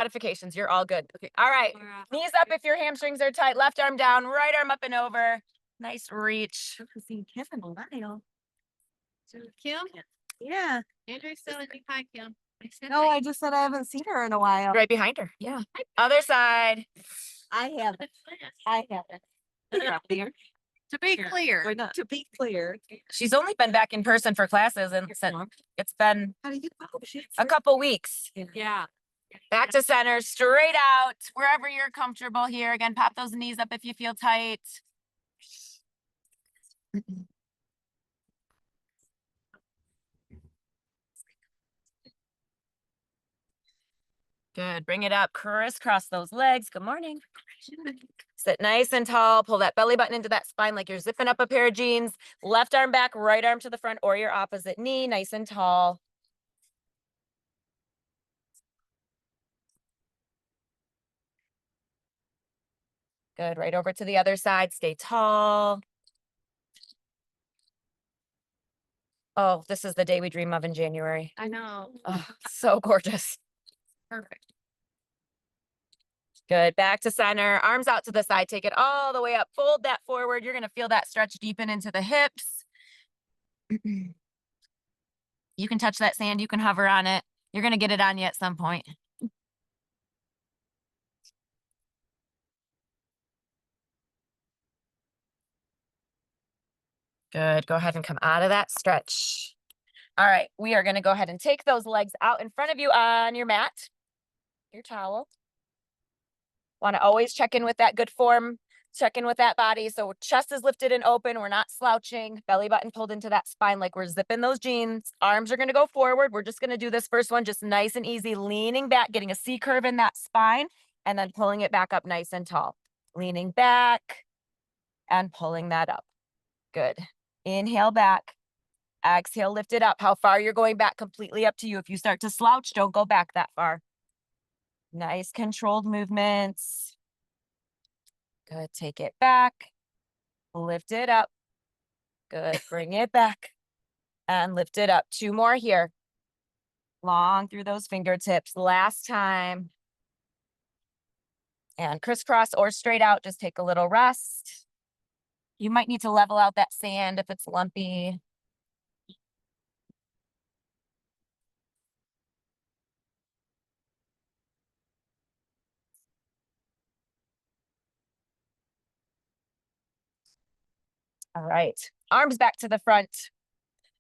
Modifications. You're all good. Okay. All right. Knees up if your hamstrings are tight. Left arm down, right arm up and over. Nice reach. Seen Kim in a while. Kim? Yeah. Andrew's still behind Kim. No, I just said I haven't seen her in a while. Right behind her. Yeah. Other side. I haven't. I haven't. To be clear. Or not. To be clear. She's only been back in person for classes and it's been How do you a couple weeks. Yeah. Back to center, straight out, wherever you're comfortable here. Again, pop those knees up if you feel tight. Good. Bring it up. Crisscross those legs. Good morning. Sit nice and tall. Pull that belly button into that spine like you're zipping up a pair of jeans. Left arm back, right arm to the front or your opposite knee. Nice and tall. Good. Right over to the other side. Stay tall. Oh, this is the day we dream of in January. I know. Oh, so gorgeous. Perfect. Good. Back to center. Arms out to the side. Take it all the way up. Fold that forward. You're going to feel that stretch deepen into the hips. You can touch that sand. You can hover on it. You're going to get it on you at some point. Good. Go ahead and come out of that stretch. All right. We are going to go ahead and take those legs out in front of you on your mat, your towel. Want to always check in with that good form, check in with that body. So chest is lifted and open. We're not slouching. Belly button pulled into that spine like we're zipping those jeans. Arms are going to go forward. We're just going to do this first one just nice and easy, leaning back, getting a C curve in that spine, and then pulling it back up nice and tall. Leaning back and pulling that up. Good. Inhale back. Exhale, lift it up. How far you're going back, completely up to you. If you start to slouch, don't go back that far. Nice controlled movements. Good. Take it back. Lift it up. Good. Bring it back and lift it up. 2 more here. Long through those fingertips. Last time. And crisscross or straight out. Just take a little rest. You might need to level out that sand if it's lumpy. All right, arms back to the front.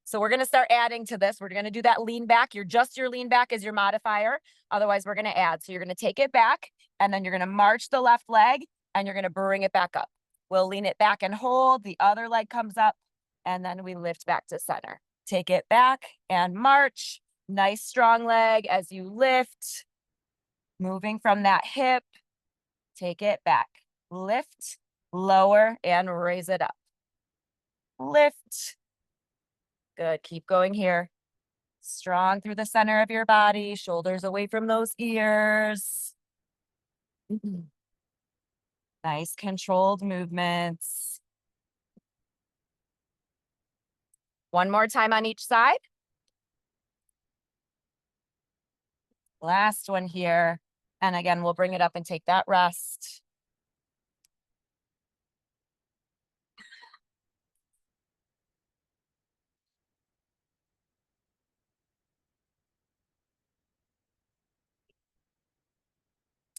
So we're going to start adding to this. We're going to do that lean back. Your lean back is your modifier. Otherwise, we're going to add. So you're going to take it back and then you're going to march the left leg and you're going to bring it back up. We'll lean it back and hold. The other leg comes up and then we lift back to center. Take it back and march. Nice strong leg as you lift. Moving from that hip. Take it back. Lift, lower, and raise it up. Lift. Good. Keep going here. Strong through the center of your body. Shoulders away from those ears. Nice controlled movements. One more time on each side. Last one here. And again, we'll bring it up and take that rest.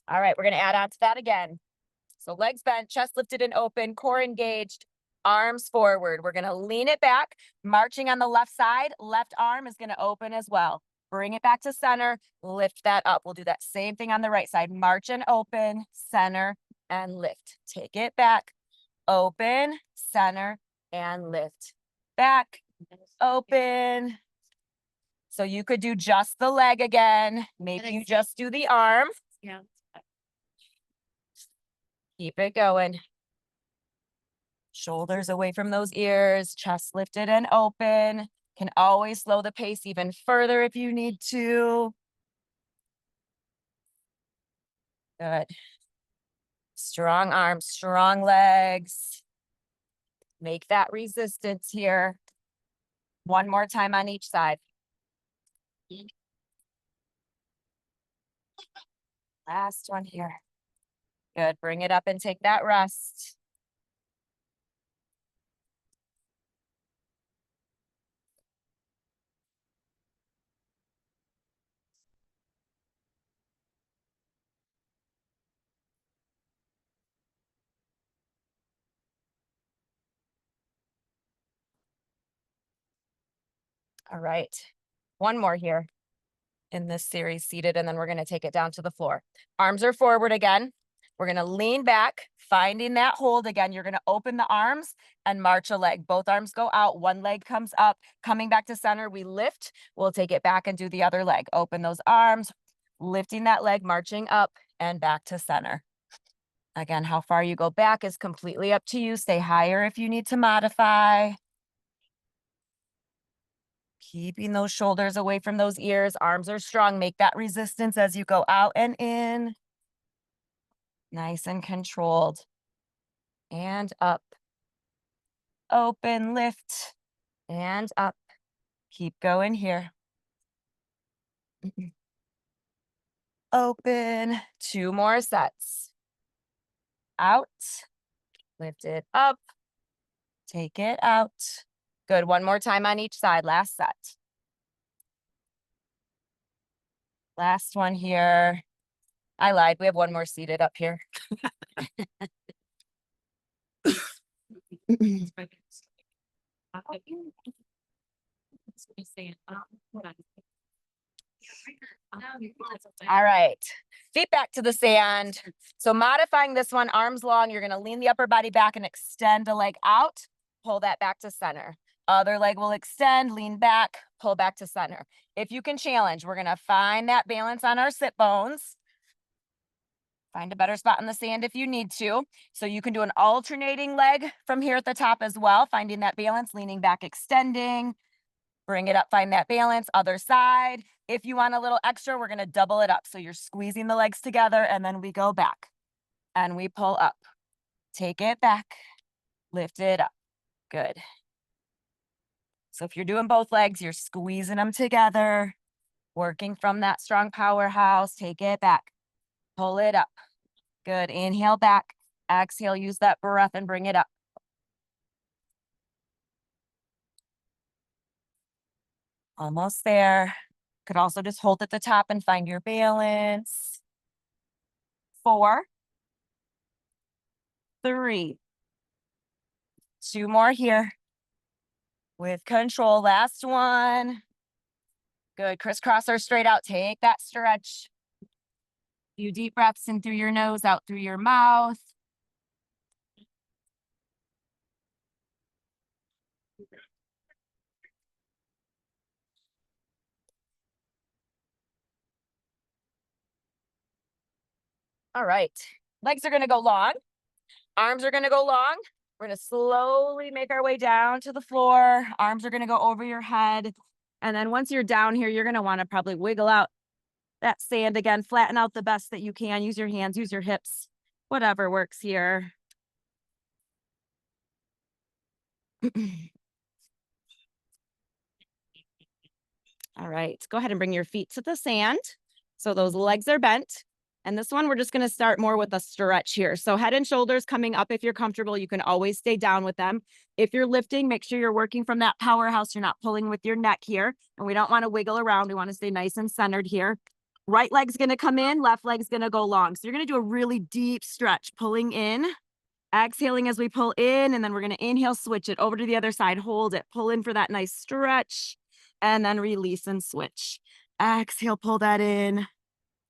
All right, we're going to add on to that again. So legs bent, chest lifted and open, core engaged, arms forward. We're going to lean it back, marching on the left side. Left arm is going to open as well. Bring it back to center, lift that up. We'll do that same thing on the right side. March and open, center and lift. Take it back, open, center and lift. Back, open. So you could do just the leg again. Maybe you just do the arm. Yeah. Keep it going. Shoulders away from those ears, chest lifted and open. Can always slow the pace even further if you need to. Good. Strong arms, strong legs. Make that resistance here. One more time on each side. Last one here. Good. Bring it up and take that rest. All right. One more here in this series seated, and then we're going to take it down to the floor. Arms are forward again. We're going to lean back, finding that hold again. You're going to open the arms and march a leg. Both arms go out. One leg comes up, coming back to center. We lift. We'll take it back and do the other leg. Open those arms, lifting that leg, marching up and back to center. Again, how far you go back is completely up to you. Stay higher if you need to modify. Keeping those shoulders away from those ears. Arms are strong. Make that resistance as you go out and in. Nice and controlled. And up. Open, lift, and up. Keep going here. Open. 2 more sets. Out. Lift it up. Take it out. Good. One more time on each side. Last set. Last one here. I lied. We have one more seated up here. All right. Feet back to the sand. So modifying this one, arms long, you're going to lean the upper body back and extend a leg out. Pull that back to center. Other leg will extend, lean back, pull back to center. If you can challenge, we're going to find that balance on our sit bones. Find a better spot in the sand if you need to. So you can do an alternating leg from here at the top as well, finding that balance, leaning back, extending. Bring it up, find that balance, other side. If you want a little extra, we're gonna double it up. So you're squeezing the legs together and then we go back and we pull up. Take it back, lift it up. Good. So if you're doing both legs, you're squeezing them together, working from that strong powerhouse. Take it back, pull it up. Good, inhale back, exhale, use that breath and bring it up. Almost there. Could also just hold at the top and find your balance. 4, 3, 2 more here. With control, last one. Good, crisscross or straight out, take that stretch. Few deep breaths in through your nose, out through your mouth. All right, legs are gonna go long. Arms are gonna go long. We're gonna slowly make our way down to the floor. Arms are gonna go over your head. And then once you're down here, you're gonna wanna probably wiggle out that sand again, flatten out the best that you can. Use your hands, use your hips, whatever works here. All right, go ahead and bring your feet to the sand. So those legs are bent. And this one, we're just gonna start more with a stretch here. So head and shoulders coming up if you're comfortable. You can always stay down with them. If you're lifting, make sure you're working from that powerhouse. You're not pulling with your neck here. And we don't wanna wiggle around. We wanna stay nice and centered here. Right leg's gonna come in, left leg's gonna go long. So you're gonna do a really deep stretch, pulling in, exhaling as we pull in, and then we're gonna inhale, switch it over to the other side, hold it, pull in for that nice stretch, and then release and switch. Exhale, pull that in,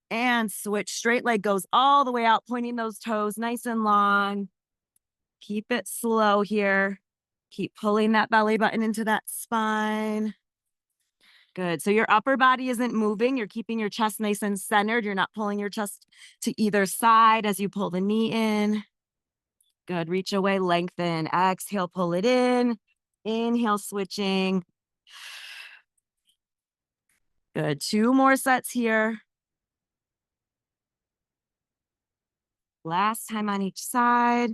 and switch. Straight leg goes all the way out, pointing those toes nice and long. Keep it slow here. Keep pulling that belly button into that spine. Good. So your upper body isn't moving. You're keeping your chest nice and centered. You're not pulling your chest to either side as you pull the knee in. Good. Reach away, lengthen. Exhale, pull it in. Inhale, switching. Good. 2 more sets here. Last time on each side.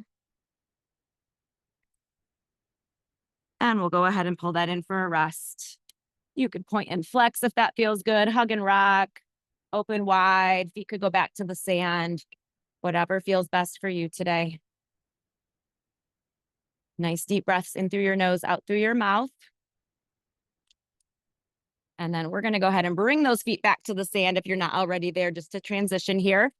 And we'll go ahead and pull that in for a rest. You could point and flex if that feels good. Hug and rock. open wide. Feet could go back to the sand. Whatever feels best for you today. Nice deep breaths in through your nose, out through your mouth. And then we're going to go ahead and bring those feet back to the sand if you're not already there, just to transition here.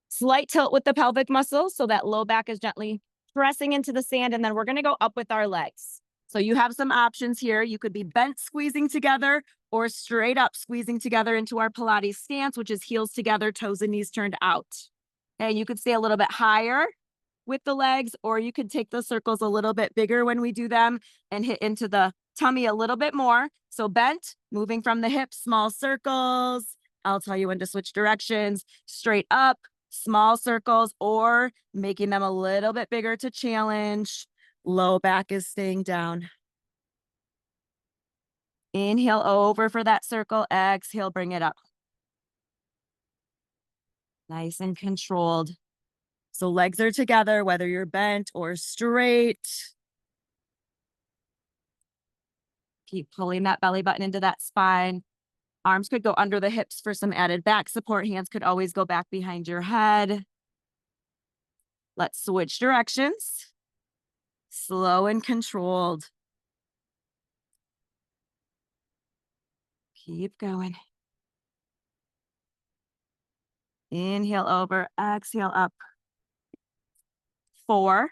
Slight tilt with the pelvic muscles so that low back is gently pressing into the sand. And then we're going to go up with our legs. So you have some options here. You could be bent squeezing together or straight up squeezing together into our Pilates stance, which is heels together, toes and knees turned out. And you could stay a little bit higher with the legs, or you could take the circles a little bit bigger when we do them and hit into the tummy a little bit more. So bent, moving from the hips, small circles. I'll tell you when to switch directions. Straight up, small circles, or making them a little bit bigger to challenge. Low back is staying down. Inhale over for that circle. Exhale, bring it up. Nice and controlled. So legs are together, whether you're bent or straight. Keep pulling that belly button into that spine. Arms could go under the hips for some added back support. Hands could always go back behind your head. Let's switch directions. Slow and controlled. Keep going. Inhale over, exhale up. 4,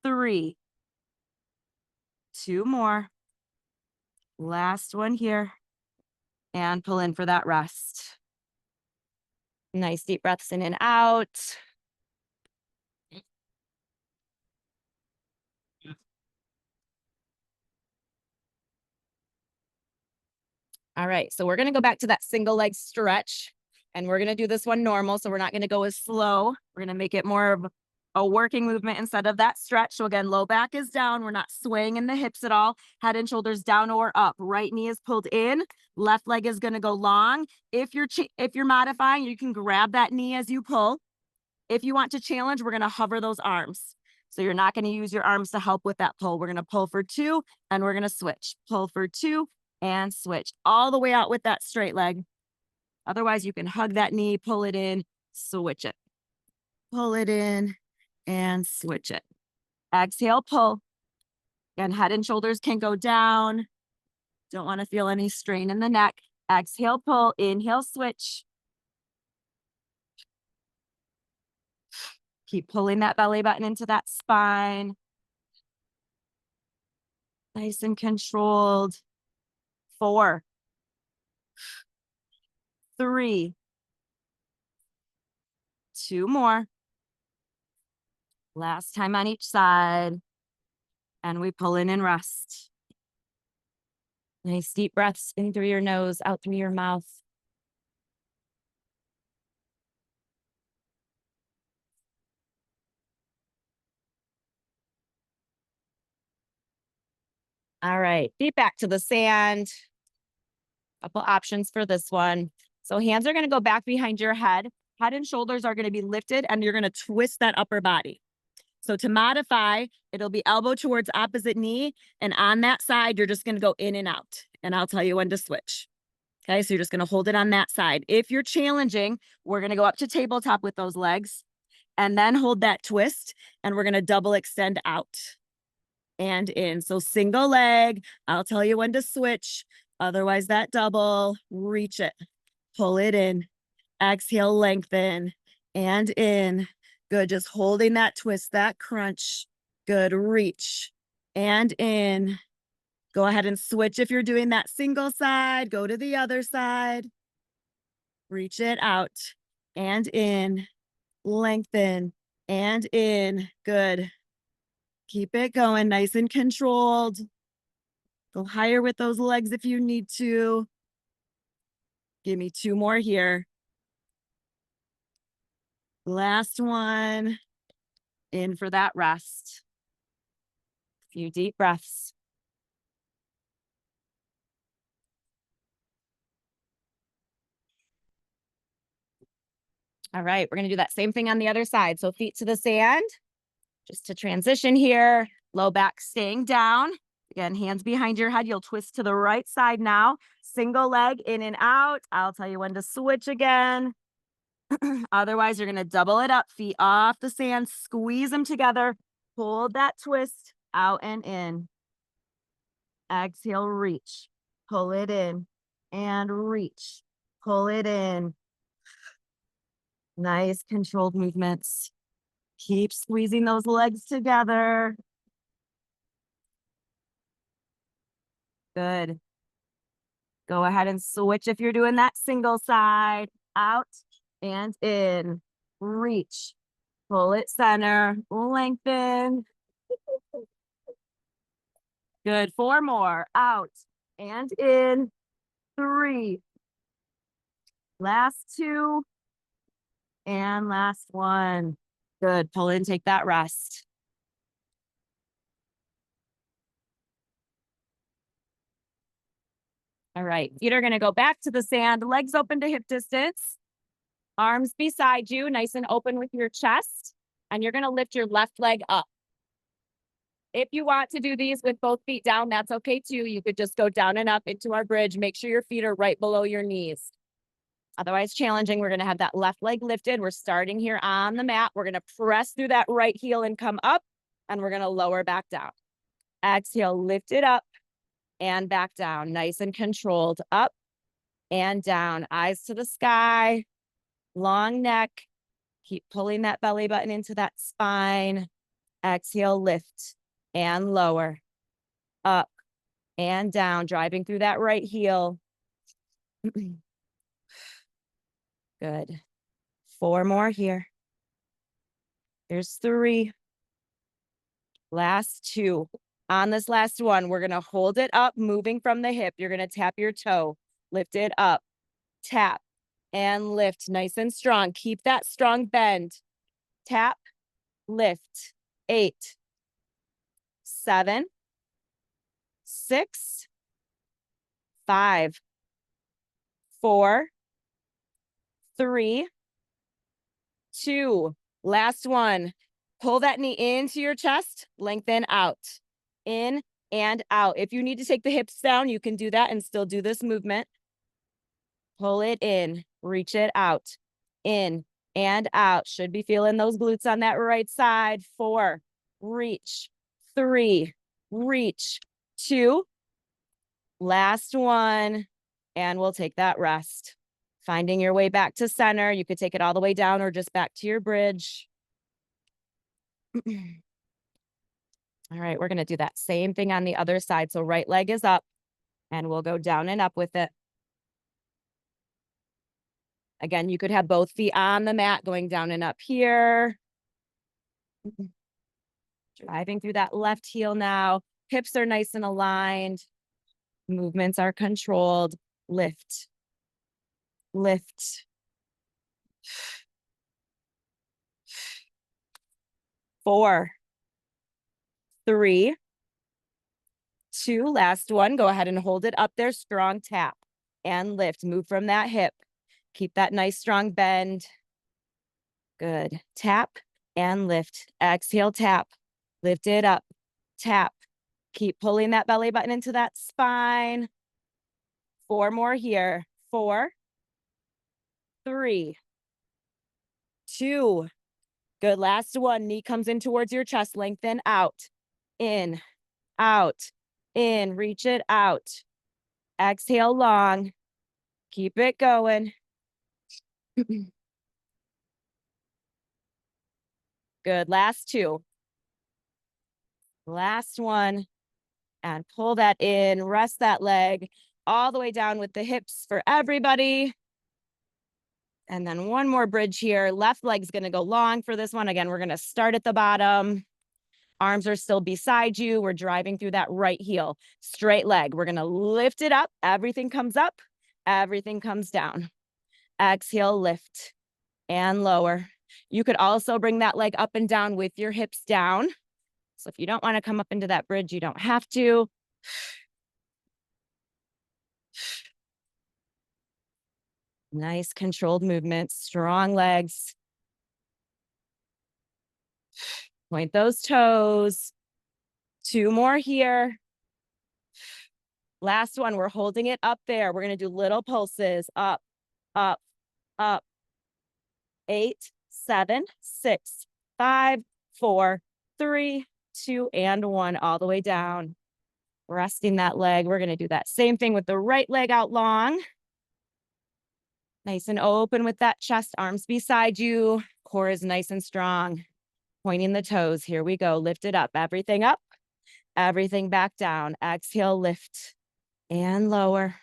3, 2 more. Last one here. And pull in for that rest. Nice deep breaths in and out. All right, so we're going to go back to that single leg stretch, and we're going to do this one normal. So we're not going to go as slow. We're going to make it more of a working movement instead of that stretch. So again, low back is down. We're not swaying in the hips at all. Head and shoulders down or up. Right knee is pulled in. Left leg is going to go long. If you're modifying, you can grab that knee as you pull. If you want to challenge, we're going to hover those arms. So you're not going to use your arms to help with that pull. We're going to pull for 2 and we're going to switch. Pull for 2 and switch all the way out with that straight leg. Otherwise, you can hug that knee, pull it in, switch it. Pull it in and switch it. Exhale, pull. Again, head and shoulders can go down. Don't want to feel any strain in the neck. Exhale, pull. Inhale, switch. Keep pulling that belly button into that spine. Nice and controlled. 4, 3, 2 more. Last time on each side. And we pull in and rest. Nice deep breaths in through your nose, out through your mouth. All right, feet back to the sand. Couple options for this one. So hands are going to go back behind your head. Head and shoulders are going to be lifted and you're going to twist that upper body. So to modify, it'll be elbow towards opposite knee. And on that side, you're just going to go in and out. And I'll tell you when to switch. Okay, so you're just going to hold it on that side. If you're challenging, we're going to go up to tabletop with those legs and then hold that twist. And we're going to double extend out and in. So single leg, I'll tell you when to switch. Otherwise, that double, reach it, pull it in, exhale, lengthen, and in. Good, just holding that twist, that crunch. Good, reach, and in. Go ahead and switch if you're doing that single side. Go to the other side. Reach it out, and in, lengthen, and in. Good. Keep it going, nice and controlled. Go higher with those legs if you need to. Give me 2 more here. Last one. In for that rest. Few deep breaths. All right, we're going to do that same thing on the other side. So feet to the sand. Just to transition here. Low back staying down. Again, hands behind your head. You'll twist to the right side now. Single leg in and out. I'll tell you when to switch again. Otherwise, you're going to double it up. Feet off the sand. Squeeze them together. Hold that twist out and in. Exhale, reach. Pull it in and reach. Pull it in. Nice controlled movements. Keep squeezing those legs together. Good. Go ahead and switch if you're doing that single side. Out and in. Reach. Pull it center. Lengthen. Good. 4 more. Out and in. 3. Last 2. And last 1. Good. Pull in, take that rest. All right. Feet are going to go back to the sand. Legs open to hip distance. Arms beside you, nice and open with your chest. And you're going to lift your left leg up. If you want to do these with both feet down, that's okay too. You could just go down and up into our bridge. Make sure your feet are right below your knees. Otherwise challenging, we're going to have that left leg lifted. We're starting here on the mat. We're going to press through that right heel and come up, and we're going to lower back down. Exhale, lift it up and back down. Nice and controlled. Up and down. Eyes to the sky. Long neck. Keep pulling that belly button into that spine. Exhale, lift and lower. Up and down. Driving through that right heel. Good. 4 more here. Here's 3. Last 2. On this last one, we're going to hold it up, moving from the hip. You're going to tap your toe. Lift it up. Tap and lift. Nice and strong. Keep that strong bend. Tap, lift. 8, 7, 6, 5, 4, 3, 2. Last one. Pull that knee into your chest, lengthen out, in and out. If you need to take the hips down, you can do that and still do this movement. Pull it in, reach it out, in and out. Should be feeling those glutes on that right side. 4, reach. 3, reach. 2, last one, and we'll take that rest. Finding your way back to center. You could take it all the way down or just back to your bridge. All right, we're going to do that same thing on the other side. So right leg is up, and we'll go down and up with it. Again, you could have both feet on the mat going down and up here. Driving through that left heel now. Hips are nice and aligned. Movements are controlled. Lift. Lift. 4, 3, 2, last one. Go ahead and hold it up there. Strong tap and lift. Move from that hip. Keep that nice strong bend. Good. Tap and lift. Exhale, tap. Lift it up. Tap. Keep pulling that belly button into that spine. 4 more here. 4, 3, 2. Good. Last one. Knee comes in towards your chest. Lengthen out. In. Out. In. Reach it out. Exhale long. Keep it going. Good. Last 2. Last one. And pull that in. Rest that leg all the way down with the hips for everybody. And then one more bridge here. Left leg's going to go long for this one. Again, we're going to start at the bottom. Arms are still beside you. We're driving through that right heel. Straight leg. We're going to lift it up. Everything comes up. Everything comes down. Exhale, lift and lower. You could also bring that leg up and down with your hips down. So if you don't want to come up into that bridge, you don't have to. Nice controlled movements, strong legs. Point those toes. 2 more here. Last one, we're holding it up there. We're gonna do little pulses, up, up, up. 8, 7, 6, 5, 4, 3, 2, and 1, all the way down. Resting that leg. We're gonna do that same thing with the right leg out long. Nice and open with that chest, arms beside you. Core is nice and strong. Pointing the toes. Here we go. Lift it up. Everything up. Everything back down. Exhale, lift and lower.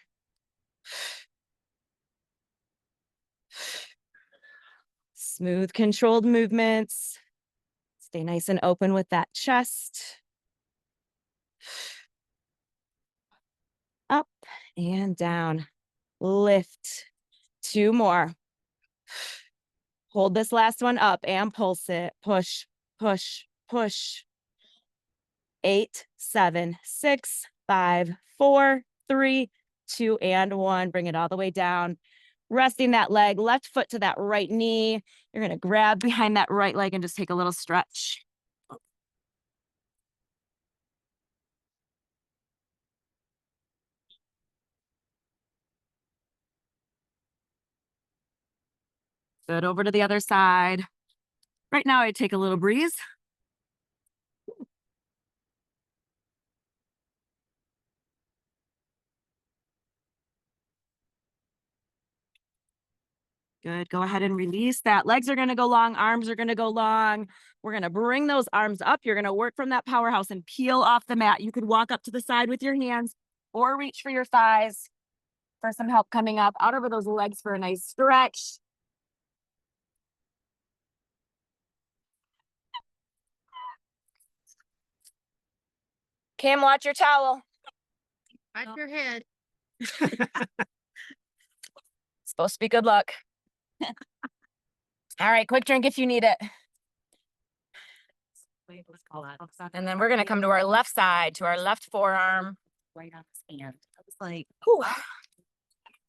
Smooth, controlled movements. Stay nice and open with that chest. Up and down. Lift. 2 more. Hold this last one up and pulse it. Push, push, push. 8, 7, 6, 5, 4, 3, 2, and 1. Bring it all the way down. Resting that leg, left foot to that right knee. You're going to grab behind that right leg and just take a little stretch. Good, over to the other side. Right now, I take a little breeze. Good, go ahead and release that. Legs are gonna go long, arms are gonna go long. We're gonna bring those arms up. You're gonna work from that powerhouse and peel off the mat. You could walk up to the side with your hands or reach for your thighs for some help coming up. Out over those legs for a nice stretch. Kim, watch your towel. Watch your head. Supposed to be good luck. All right, quick drink if you need it. And then we're gonna come to our left side, to our left forearm. Right on his hand. I was like, Whew.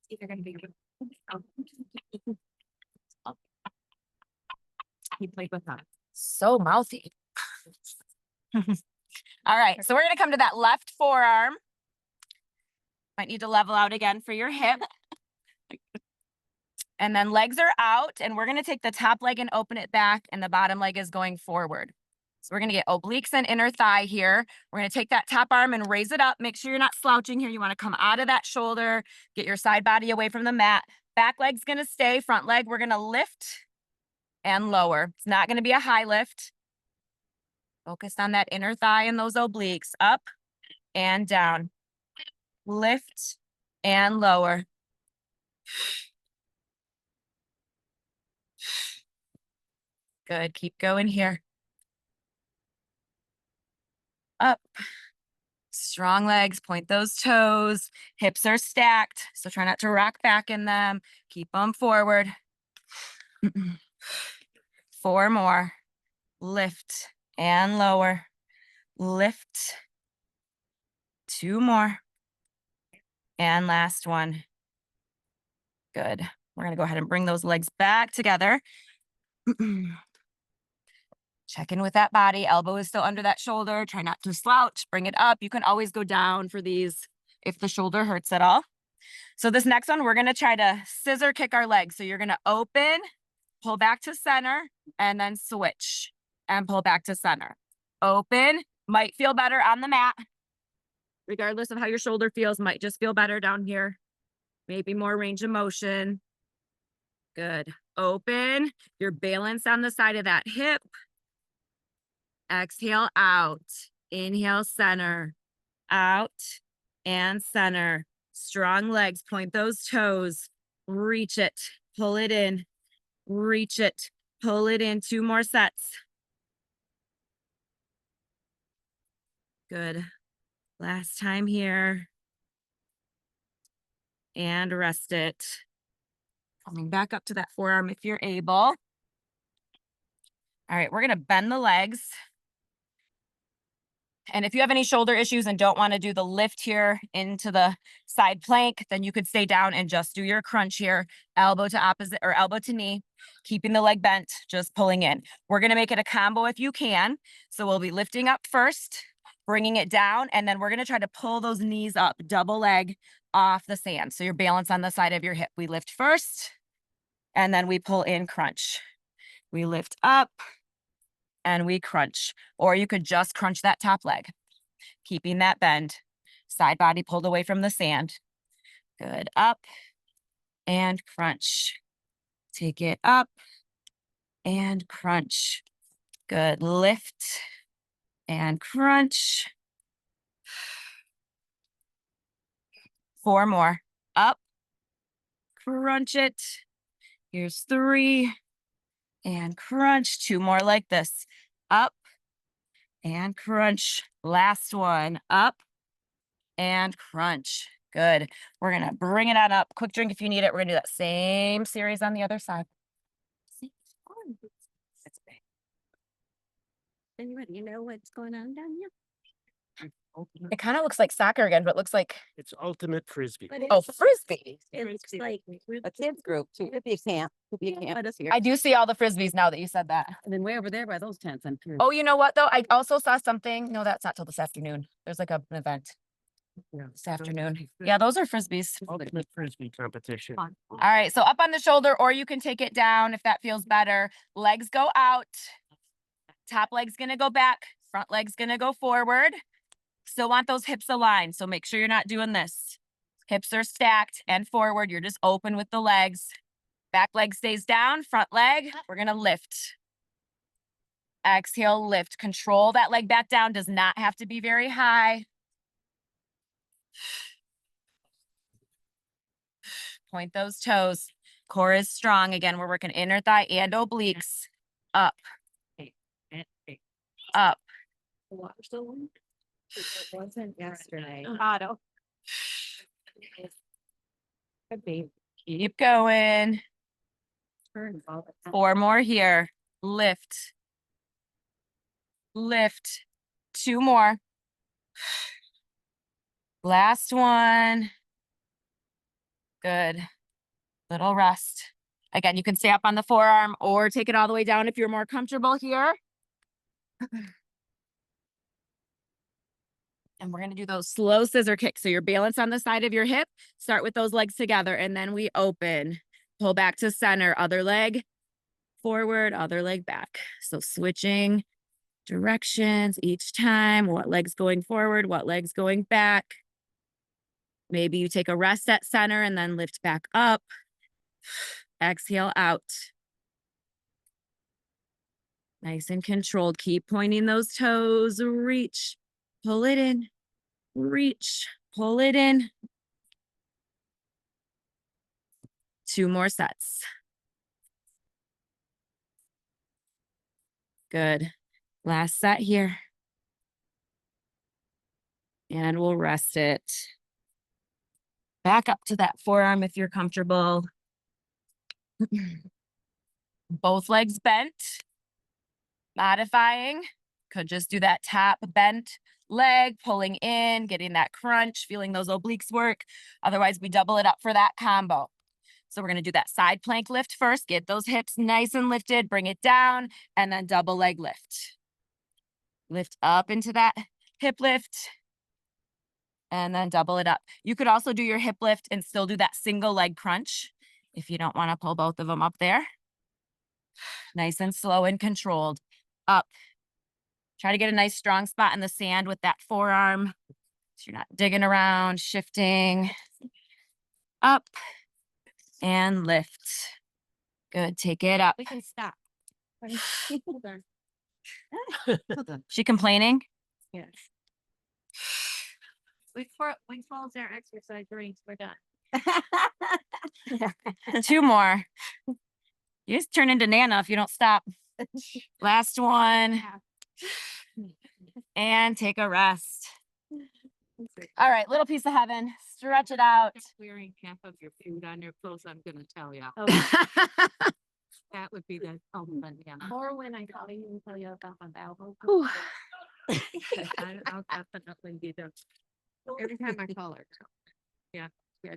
either gonna be. He played with that. So mouthy. All right, so we're gonna come to that left forearm. Might need to level out again for your hip. And then legs are out, and we're gonna take the top leg and open it back, and the bottom leg is going forward. So we're gonna get obliques and inner thigh here. We're gonna take that top arm and raise it up. Make sure you're not slouching here. You wanna come out of that shoulder, get your side body away from the mat. Back leg's gonna stay, front leg, we're gonna lift and lower. It's not gonna be a high lift. Focus on that inner thigh and those obliques, up and down. Lift and lower. Good, keep going here. Up. Strong legs, point those toes. Hips are stacked, so try not to rock back in them. Keep them forward. 4 more. Lift and lower. Lift. 2 more. And last one. Good. We're gonna go ahead and bring those legs back together. Check in with that body. Elbow is still under that shoulder. Try not to slouch. Bring it up. You can always go down for these if the shoulder hurts at all. So this next one, we're going to try to scissor kick our legs. So you're going to open, pull back to center, and then switch and pull back to center. Open, might feel better on the mat. Regardless of how your shoulder feels, might just feel better down here. Maybe more range of motion. Good. Open, you're balanced on the side of that hip. Exhale out, inhale center, out and center. Strong legs, point those toes, reach it, pull it in, reach it, pull it in. 2 more sets. Good. Last time here. And rest it. Coming back up to that forearm if you're able. All right, we're gonna bend the legs. And if you have any shoulder issues and don't want to do the lift here into the side plank, then you could stay down and just do your crunch here, elbow to opposite or elbow to knee, keeping the leg bent, just pulling in. We're going to make it a combo if you can. So we'll be lifting up first, bringing it down, and then we're going to try to pull those knees up, double leg off the sand. So your balance on the side of your hip. We lift first, and then we pull in, crunch. We lift up, and we crunch. Or you could just crunch that top leg, keeping that bend. Side body pulled away from the sand. Good. Up and crunch. Take it up and crunch. Good. Lift and crunch. 4 more. Up. Crunch it. Here's 3. And crunch. 2 more like this. Up and crunch. Last one. Up and crunch. Good. We're going to bring it on up. Quick drink if you need it. We're going to do that same series on the other side. Anybody, you know what's going on down here? It kind of looks like soccer again, but it looks like, It's ultimate frisbee. But oh, it's- frisbee. It looks like. A kids group, too. Could be a camp, could be a camp. But it's here. I do see all the frisbees now that you said that. And then way over there by those tents, I'm curious. Oh, you know what though? I also saw something. No, that's not till this afternoon. There's like an event Yeah. this afternoon. Yeah, those are frisbees. Ultimate frisbee competition. Fun. All right, so up on the shoulder, or you can take it down if that feels better. Legs go out. Top leg's gonna go back. Front leg's gonna go forward. Still want those hips aligned, so make sure you're not doing this. Hips are stacked and forward. You're just open with the legs. Back leg stays down, front leg, we're gonna lift. Exhale, lift. Control that leg back down. Does not have to be very high. Point those toes. Core is strong. Again, we're working inner thigh and obliques. Up, up. The water's still warm? It wasn't yesterday. Auto. Could be. Keep going. Turns all the time. 4 more here. Lift. Lift. 2 more. Last one. Good. Little rest. Again, you can stay up on the forearm or take it all the way down if you're more comfortable here. And we're going to do those slow scissor kicks. So your balance on the side of your hip, start with those legs together, and then we open. Pull back to center, other leg forward, other leg back. So switching directions each time. What leg's going forward, what leg's going back. Maybe you take a rest at center and then lift back up. Exhale out. Nice and controlled. Keep pointing those toes. Reach. Pull it in, reach, pull it in. 2 more sets. Good. Last set here. And we'll rest it. Back up to that forearm if you're comfortable. Both legs bent. Modifying. Could just do that top bent leg, pulling in, getting that crunch, feeling those obliques work. Otherwise, we double it up for that combo. So we're going to do that side plank lift first. Get those hips nice and lifted, bring it down, and then double leg lift. Lift up into that hip lift, and then double it up. You could also do your hip lift and still do that single leg crunch if you don't want to pull both of them up there. Nice and slow and controlled. Up. Try to get a nice strong spot in the sand with that forearm. So you're not digging around, shifting. Up and lift. Good, take it up. We can stop. Hold on. Hold on. She complaining? Yes. We close our exercise rings. We're done. 2 more. You just turn into Nana if you don't stop. Last one. And take a rest. All right, little piece of heaven. Stretch it out. Wearing half of your food on your clothes, I'm gonna tell you. That would be the ultimate, yeah. Or when I call you and tell you about my elbow. Whew. I'll definitely be there. Every time I call her. Yeah,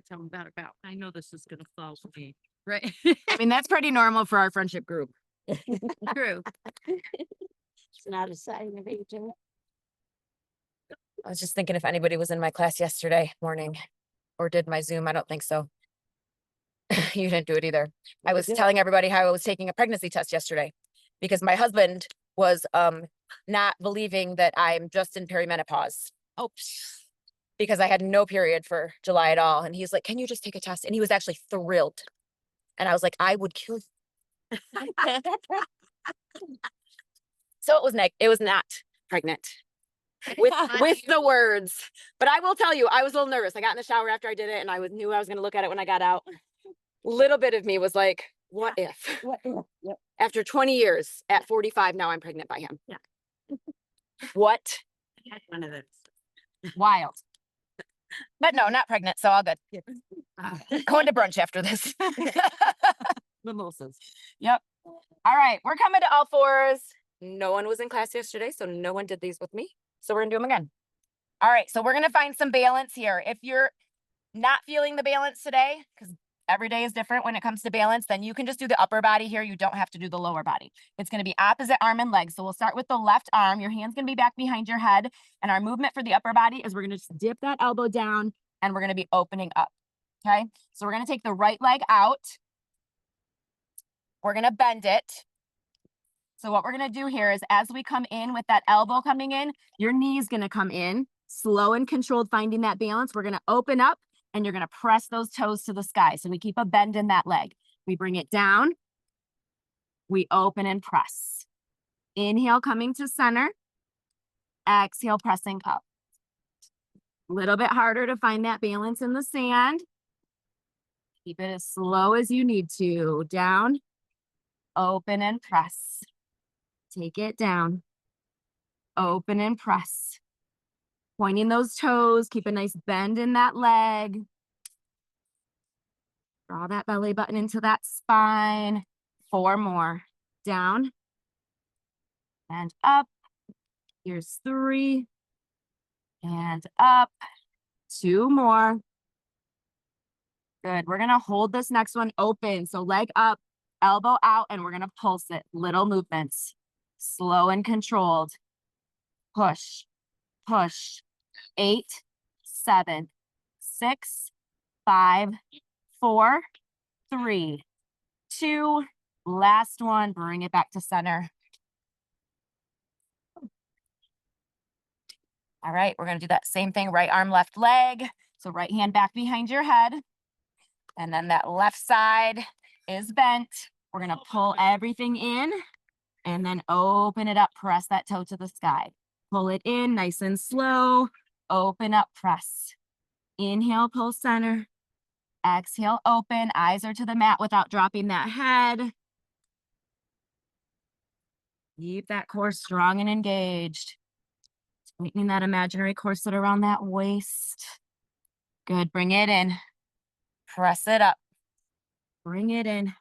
tell them about. I know this is gonna fall for me. Right. I mean, that's pretty normal for our friendship group. True. It's not a sign of aging. I was just thinking if anybody was in my class yesterday morning or did my Zoom. I don't think so. You didn't do it either. I was telling everybody how I was taking a pregnancy test yesterday because my husband was not believing that I'm just in perimenopause. Oh, Because I had no period for July at all. And he's like, can you just take a test? And he was actually thrilled. And I was like, I would kill you. So it was not pregnant with the words. But I will tell you, I was a little nervous. I got in the shower after I did it and knew I was going to look at it when I got out. Little bit of me was like, what if? Yep. After 20 years at 45, now I'm pregnant by him. Yeah. What? I had one of those. Wild. But no, not pregnant. So all good. Going to brunch after this. Mimosas. Yep. All right. We're coming to all fours. No one was in class yesterday, so no one did these with me. So we're going to do them again. All right. So we're going to find some balance here. If you're not feeling the balance today, because every day is different when it comes to balance, then you can just do the upper body here. You don't have to do the lower body. It's going to be opposite arm and leg. So we'll start with the left arm. Your hand's going to be back behind your head. And our movement for the upper body is we're going to just dip that elbow down and we're going to be opening up. Okay. So we're going to take the right leg out. We're going to bend it. So what we're going to do here is as we come in with that elbow coming in, your knee's going to come in slow and controlled, finding that balance. We're going to open up and you're going to press those toes to the sky. So we keep a bend in that leg. We bring it down. We open and press. Inhale, coming to center. Exhale, pressing up. A little bit harder to find that balance in the sand. Keep it as slow as you need to. Down, open and press. Take it down, open and press. Pointing those toes, keep a nice bend in that leg. Draw that belly button into that spine. 4 more. Down and up. Here's 3 and up. 2 more. Good. We're going to hold this next one open. So leg up, elbow out, and we're going to pulse it. Little movements. Slow and controlled. Push, push. 8, 7, 6, 5, 4, 3, 2. Last one. Bring it back to center. All right. We're going to do that same thing. Right arm, left leg. So right hand back behind your head. And then that left side is bent. We're going to pull everything in and then open it up. Press that toe to the sky. Pull it in nice and slow. Open up, press. Inhale, pull center. Exhale, open. Eyes are to the mat without dropping that head. Keep that core strong and engaged. Tightening that imaginary corset around that waist. Good. Bring it in. Press it up. Bring it in.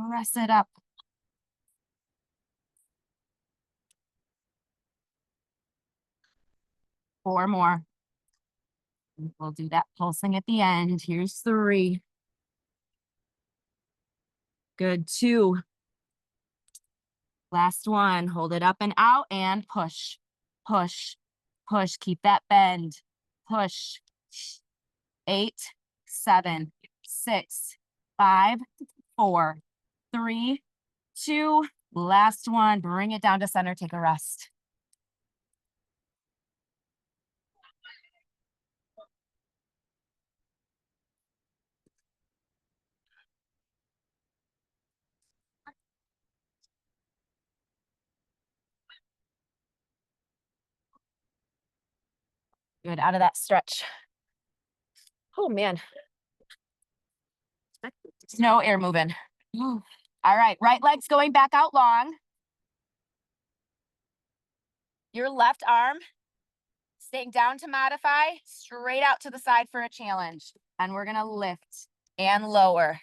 Press it up. Four more. We'll do that pulsing at the end. Here's 3. Good. 2. Last one. Hold it up and out and push, push, push. Keep that bend. Push. 8, 7, 6, 5, 4, 3, 2. Last one. Bring it down to center. Take a rest. Good. Out of that stretch. Oh, man. There's no air moving. All right. Right leg's going back out long. Your left arm staying down to modify, straight out to the side for a challenge. And we're going to lift and lower.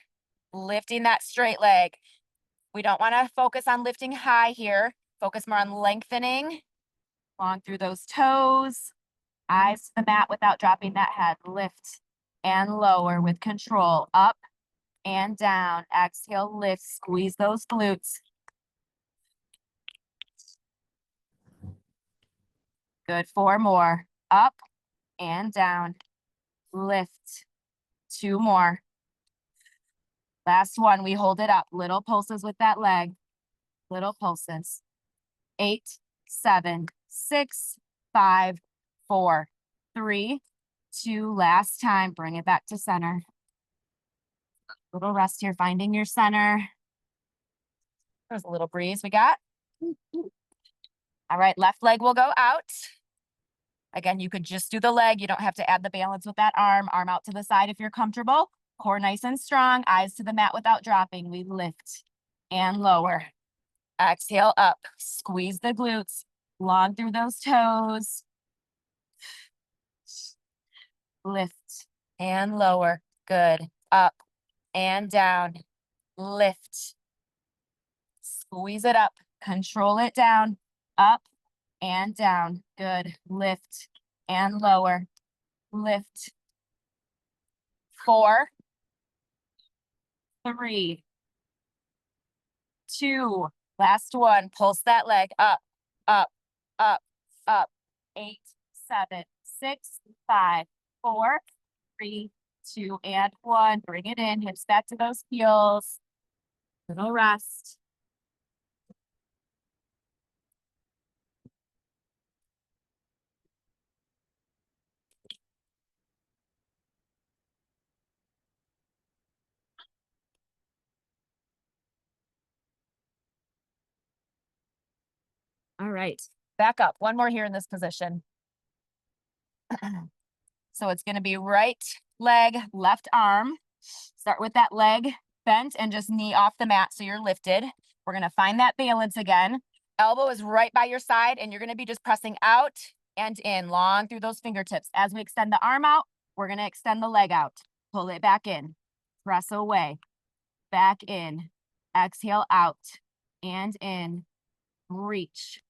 Lifting that straight leg. We don't want to focus on lifting high here. Focus more on lengthening. Long through those toes. Eyes to the mat without dropping that head. Lift and lower with control. Up and down. Exhale, lift. Squeeze those glutes. Good. 4 more. up and down, lift. 2 more. Last one, we hold it up, little pulses with that leg, little pulses. 8, 7, 6, 5, 4, 3, 2, last time, bring it back to center. Little rest here, finding your center. There's a little breeze we got. All right, left leg will go out. Again, you could just do the leg. You don't have to add the balance with that arm. Arm out to the side if you're comfortable. Core nice and strong. Eyes to the mat without dropping. We lift and lower. Exhale up. Squeeze the glutes. Long through those toes. Lift and lower. Good. Up and down. Lift. Squeeze it up. Control it down. Up and down. Good. Lift and lower. Lift. 4, 3, 2. Last one. Pulse that leg up, up, up, up. 8, 7, 6, 5, 4, 3, 2, and 1. Bring it in. Hips back to those heels. Little rest. All right, back up. One more here in this position. So it's going to be right leg, left arm. Start with that leg bent and just knee off the mat so you're lifted. We're going to find that balance again. Elbow is right by your side and you're going to be just pressing out and in, long through those fingertips. As we extend the arm out, we're going to extend the leg out. Pull it back in. Press away. Back in. Exhale out and in. Reach.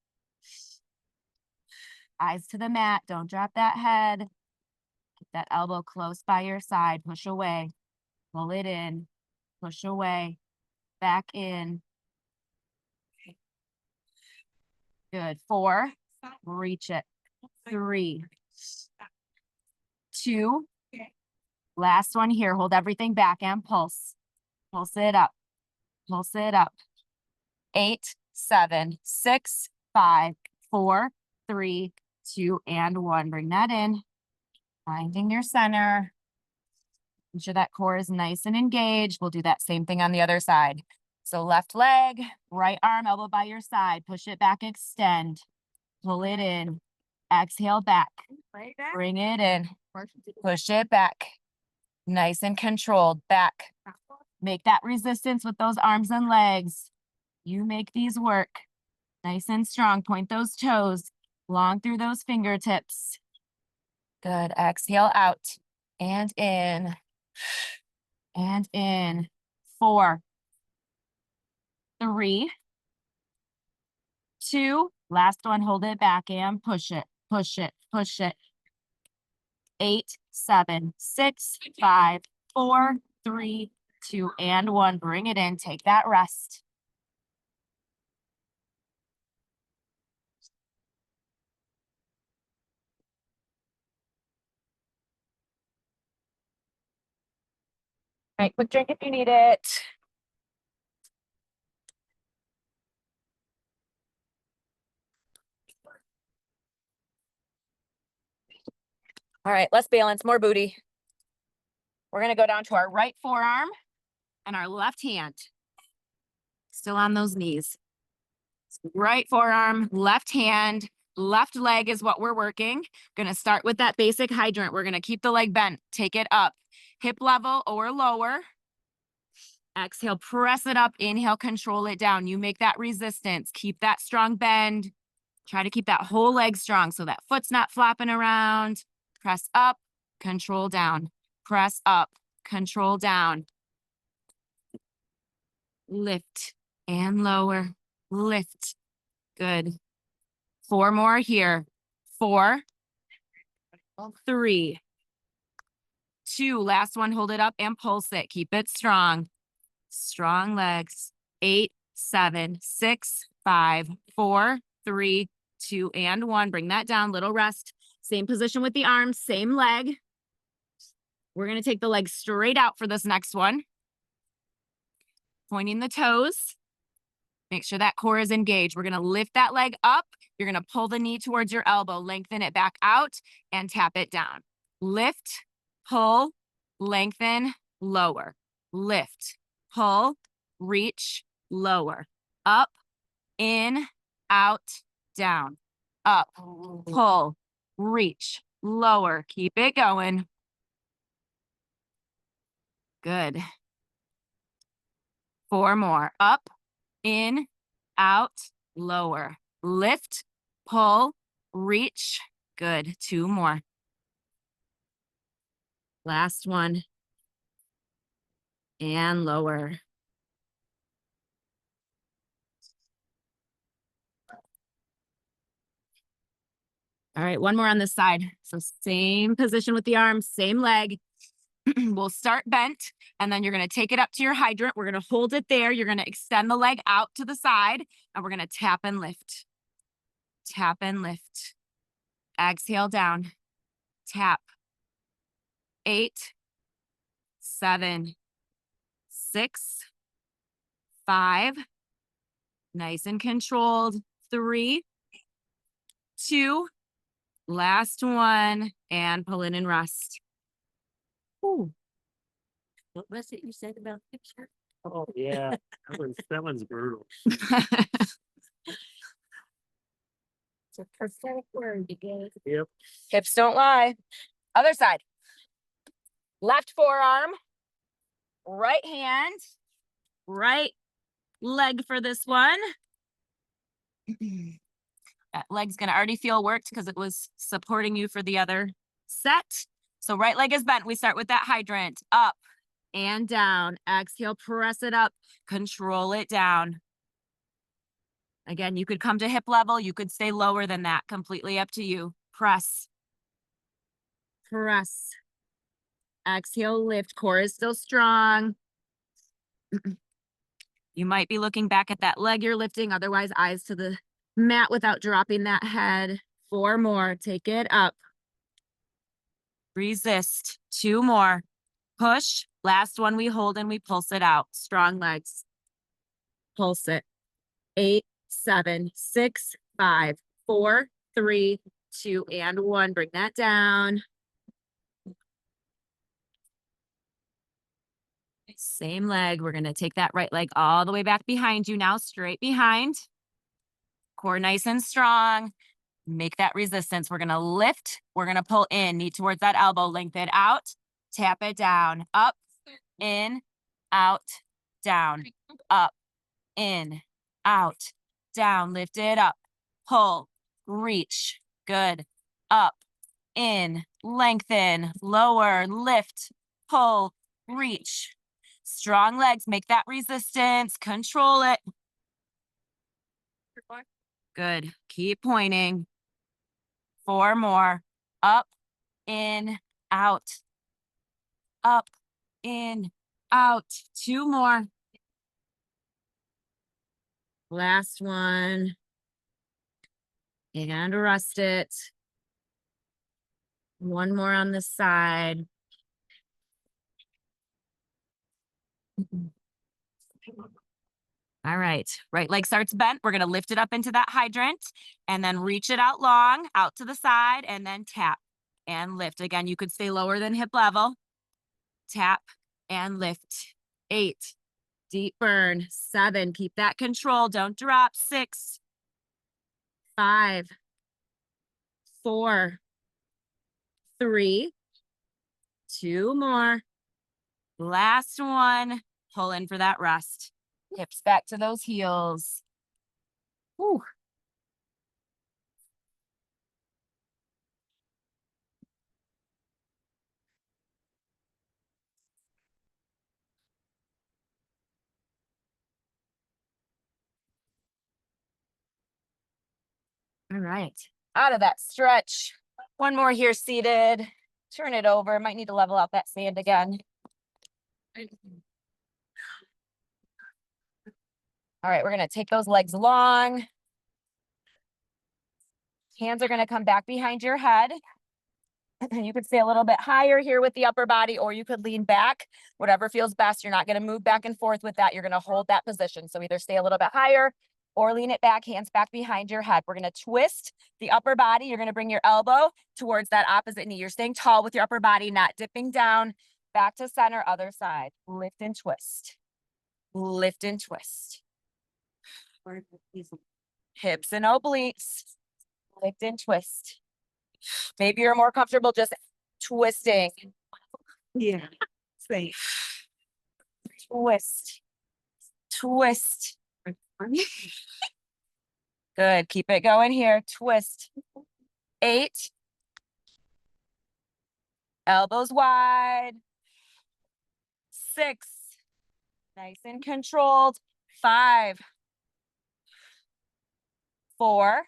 Eyes to the mat. Don't drop that head. Keep that elbow close by your side. Push away. Pull it in. Push away. Back in. Good. 4. Reach it. 3. 2. Last one here. Hold everything back and pulse. Pulse it up. Pulse it up. 8, 7, 6, 5, 4, 3, 2, and 1. Bring that in. Finding your center. Make sure that core is nice and engaged. We'll do that same thing on the other side. So left leg, right arm, elbow by your side. Push it back, extend. Pull it in. Exhale back. Bring it in. Push it back. Nice and controlled. Back. Make that resistance with those arms and legs. You make these work. Nice and strong. Point those toes. Long through those fingertips. Good. Exhale out and in. And in. 4, 3, 2. Last one. Hold it back and push it. Push it. Push it. 8, 7, 6, 5, 4, 3, 2, and 1. Bring it in. Take that rest. All right, quick drink if you need it. All right, let's balance, more booty. We're gonna go down to our right forearm and our left hand. Still on those knees. Right forearm, left hand, left leg is what we're working. Gonna start with that basic hydrant. We're gonna keep the leg bent, take it up, hip level or lower. Exhale, press it up, inhale, control it down. You make that resistance, keep that strong bend. Try to keep that whole leg strong so that foot's not flopping around. Press up, control down. Press up, control down. Lift and lower, lift. Good. 4 more here. 4, 3, 2. Last one, hold it up and pulse it. Keep it strong. Strong legs. 8, 7, 6, 5, 4, 3, 2, and 1. Bring that down. Little rest. Same position with the arms, same leg. We're going to take the leg straight out for this next one. Pointing the toes. Make sure that core is engaged. We're going to lift that leg up. You're going to pull the knee towards your elbow, lengthen it back out, and tap it down. Lift, pull, lengthen, lower. Lift, pull, reach, lower. Up, in, out, down. Up, pull, reach, lower. Keep it going. Good. 4 more. Up, in, out, lower. Lift, pull, reach. Good. 2 more. Last one. And lower. All right, one more on this side. So same position with the arms, same leg. We'll start bent, and then you're going to take it up to your hydrant. We're going to hold it there. You're going to extend the leg out to the side, and we're going to tap and lift. Tap and lift. Exhale down. Tap. 8, 7, 6, 5. Nice and controlled. 3, 2. Last one, and pull in and rest. Ooh. What was it you said about picture? Oh, yeah. That one's brutal. It's a prophetic word you gave. Yep. Hips don't lie. Other side. Left forearm, right hand, right leg for this one. That leg's gonna already feel worked because it was supporting you for the other set. So right leg is bent. We start with that hydrant. Up and down. Exhale, press it up. Control it down. Again, you could come to hip level. You could stay lower than that. Completely up to you. Press. Press. Exhale, lift. Core is still strong. You might be looking back at that leg you're lifting. Otherwise, eyes to the mat without dropping that head. 4 more. Take it up. Resist. 2 more. Push. Last one we hold and we pulse it out. Strong legs. Pulse it. 8, 7, 6, 5, 4, 3, 2, and 1. Bring that down. Same leg. We're going to take that right leg all the way back behind you now, straight behind. Core nice and strong. Make that resistance. We're going to lift. We're going to pull in, knee towards that elbow, lengthen out, tap it down, up, in, out, down, up, in, out, down, lift it up, pull, reach, good, up, in, lengthen, lower, lift, pull, reach. Strong legs, make that resistance, control it. Good, keep pointing. 4 more, up, in, out, up, in, out. 2 more. Last one. And rest it. 1 more on this side. All right, right leg starts bent. We're gonna lift it up into that hydrant and then reach it out long, out to the side, and then tap and lift. Again, you could stay lower than hip level. Tap and lift. 8, deep burn. 7, keep that control, don't drop. 6, 5, 4, 3, 2 more. Last one. Pull in for that rest. Hips back to those heels. Whew. All right, out of that stretch. 1 more here seated. Turn it over. Might need to level out that sand again. All right, we're gonna take those legs long. Hands are gonna come back behind your head. You could stay a little bit higher here with the upper body, or you could lean back, whatever feels best. You're not going to move back and forth with that. You're going to hold that position. So either stay a little bit higher or lean it back, hands back behind your head. We're going to twist the upper body. You're going to bring your elbow towards that opposite knee. You're staying tall with your upper body, not dipping down. Back to center, other side. Lift and twist. Lift and twist. Hips and obliques. Lift and twist. Maybe you're more comfortable just twisting. Yeah. Same. Twist. Twist. Good. Keep it going here. Twist. 8. Elbows wide. 6. Nice and controlled. 5. 4.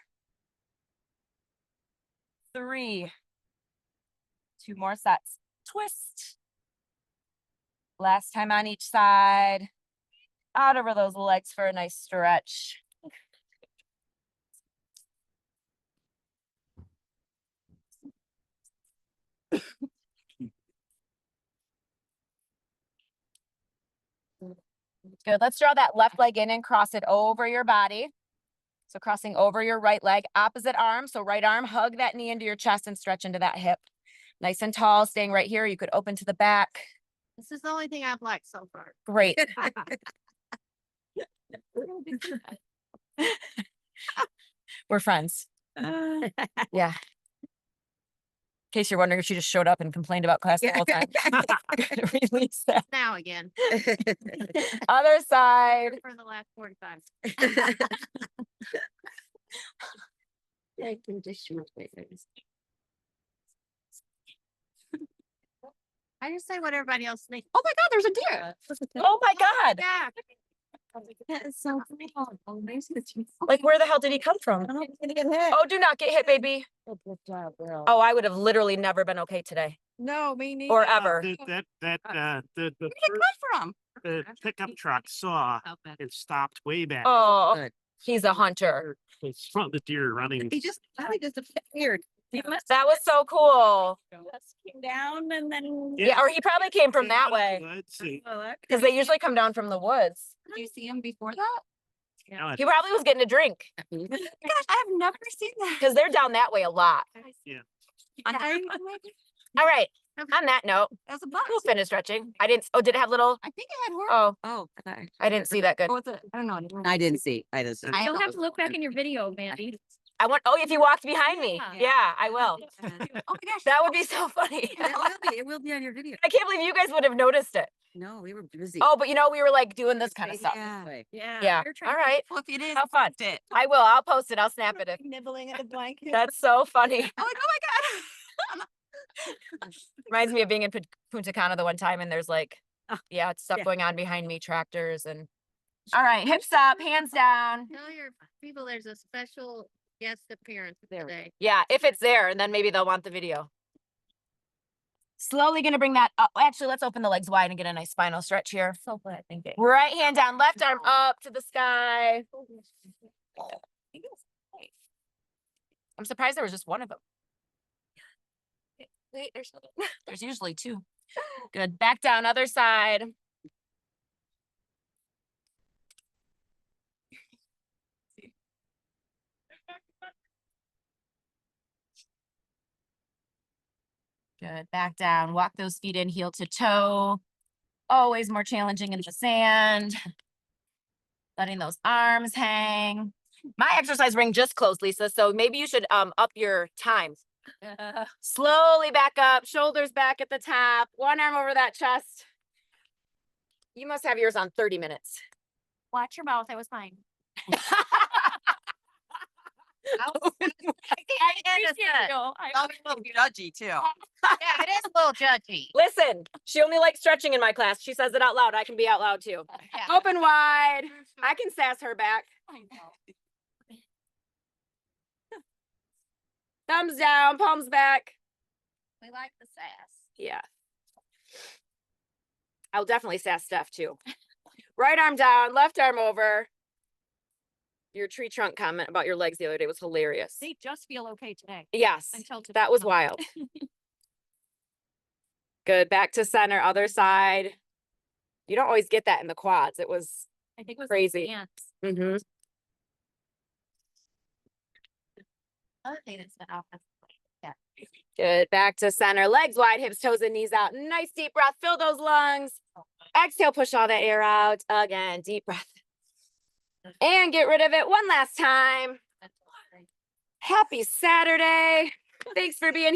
3. 2 more sets. Twist. Last time on each side. Out over those legs for a nice stretch. Good. Let's draw that left leg in and cross it over your body. So crossing over your right leg, opposite arm. So right arm, hug that knee into your chest and stretch into that hip. Nice and tall, staying right here. You could open to the back. This is the only thing I've liked so far. Great. We're friends. Yeah. In case you're wondering if she just showed up and complained about class the whole time. Release that. Now again, Other side. for the last 45. I can just show my face. I just say what everybody else thinks. Oh my God, there's a deer. Oh my God. Yeah. That is so cool. Oh, nice to see you. Like, where the hell did he come from? I don't know if he's gonna get hit. Oh, do not get hit, baby. Oh, good job, girl. Oh, I would have literally never been okay today No, me neither. or ever. The Where'd it first, come from? the pickup truck saw and stopped way back. Oh, Good. he's a hunter. It's from the deer running. He just appeared. He must That was so cool. just came down and then. Yeah, or he probably came from that way Woods and- because they usually come down from the woods. Did you see him before that? now He probably was getting a drink Gosh, I've never seen that. because they're down that way a lot. On All right. On that note, As a box. we'll finish stretching. I didn't. Oh, did it have little? I think it had horse. Oh, Oh, okay. I didn't see that good. What was it? I don't know. I didn't see. I just. I You'll have to look back in your video, Mandy. I want. Oh, if you walked behind me, Yeah. yeah, I will. Oh my gosh. That would be so funny. It will be on your video. I can't believe you guys would have noticed it. No, we were busy. Oh, but you know, we were like doing this kind of stuff. Yeah. Yeah. All right. Well, if you did, Have fun. it. I will. I'll post it. I'll snap it. Nibbling at the blanket. That's so funny. I'm like, oh my God. Reminds me of being in Punta Cana the one time, and there's like, yeah, it's stuff yeah. going on behind me, tractors and. All right, hips up, hands down. Tell your people there's a special guest appearance There. today. Yeah, if it's there, and then maybe they'll want the video. Slowly gonna bring that up. Actually, let's open the legs wide and get a nice spinal stretch here. So glad. Thank you. Right hand down, left arm up to the sky. I'm surprised there was just one of them. Wait, there's another. There's usually 2. Good. Back down, other side. Good. Back down. Walk those feet in heel to toe. Always more challenging in the sand. Letting those arms hang. My exercise ring just closed, Lisa, so maybe you should up your times. Slowly back up, shoulders back at the top, one arm over that chest. You must have yours on 30 minutes. Watch your mouth. That was mine. a little judgy too. Yeah, it is a little judgy. Listen, she only likes stretching in my class. She says it out loud. I can be out loud too. Yeah. Open wide. I can sass her back. Thumbs down, palms back. We like the sass. Yeah. I'll definitely sass Steph too. Right arm down, left arm over. Your tree trunk comment about your legs the other day was hilarious. They just feel okay today. Yes, Until today. that was wild. Good. Back to center, other side. You don't always get that in the quads. It was I think it was crazy. ants. mm-hmm. Other thing that's been off. Good. Back to center. Legs wide, hips, toes, and knees out. Nice deep breath. Fill those lungs. Exhale, push all that air out. Again, deep breath. And get rid of it one last time. Happy Saturday. Thanks for being